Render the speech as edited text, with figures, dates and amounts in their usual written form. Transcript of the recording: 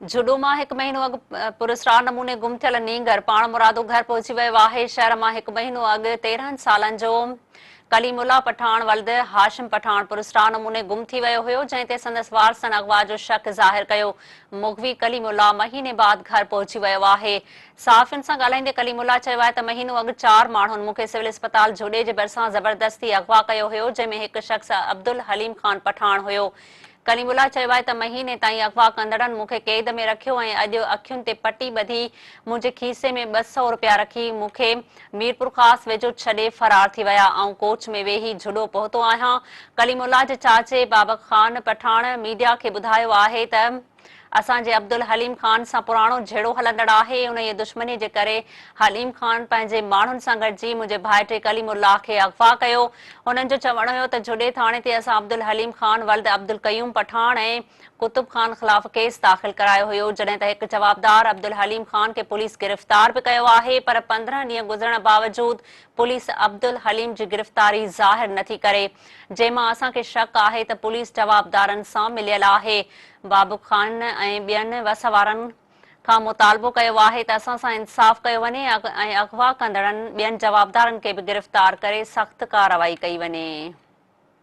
जुडो मां हिकु महीनो अॻु पुरस्कार नमूने गुम थियल नींगर पाण मुरादो घर पहुची वियो आहे। शहर मां हिकु महीनो अॻु 13 सालनि जो कलीमुल्ला पठान वल्द हाशिम पठान पुरस्कार नमूने गुम थी वियो हुयो, जंहिं ते संदसि वारसनि अगवा जो शक ज़ाहिर कयो। मुग़वी कलीमुल्ला महीने बाद घर पहुची वियो आहे। सहाफ़ियुनि सां ॻाल्हाईंदे कलीमुल्ला चयो आहे त महीनो अॻु 4 माण्हुनि मूंखे सिविल अस्पताल जुडे जे भरिसां ज़बरदस्ती अगवा कयो हुयो, जंहिं में हिकु शख़्स अब्दुल हलीम ख़ान पठान हुयो। कलीमुल्ला चयो आहे त महीने ताईं अगवा कंदड़नि मूंखे क़ैद में रखियो ऐं अॼु अखियुनि ते पटी ॿधी मुंहिंजे खीसे में 200 रुपया रखी मूंखे मीरपुर ख़ासि वेझो छॾे फरार थी विया। ऐं कोच में वेही जुडो पहुतो आहियां। कलीमुल्ला जे चाचे बाबक ख़ान पठान मीडिया खे ॿुधायो आहे त असांजे अब्दुल हलीम ख़ान सां पुराणो झेड़ो हलंदड़ आहे। उन जी दुश्मनी जे करे हलीम ख़ान पंहिंजे माण्हुनि सां गॾिजी मुंहिंजे भाइटे कलीमुल्ला खे अगवा कयो। हुननि जो चवणु हुयो त जुडे थाणे ते असां अब्दुल हलीम ख़ान वल्द अब्दुल कयूम पठान ऐं कुतुब ख़ान ख़िलाफ़ केस दाख़िल करायो हुयो, जॾहिं त हिकु जवाबदार अब्दुल हलीम ख़ान खे पुलिस गिरफ़्तार बि कयो आहे। पर 15 ॾींहं गुज़रण बावजूद पुलिस अब्दुल हलीम जी गिरफ़्तारी ज़ाहिर नथी करे, जंहिं मां असांखे शक आहे त पुलिस जवाबदारनि सां मिलियल आहे। बाबूक ख़ान ऐं ॿियनि वस वारनि खां मुतालबो कयो आहे त असां सां इंसाफ़ कयो वञे ऐं अगवा कंदड़नि ॿियनि जवाबदारनि खे बि गिरफ़्तार करे सख़्त कार्रवाई कई वञे।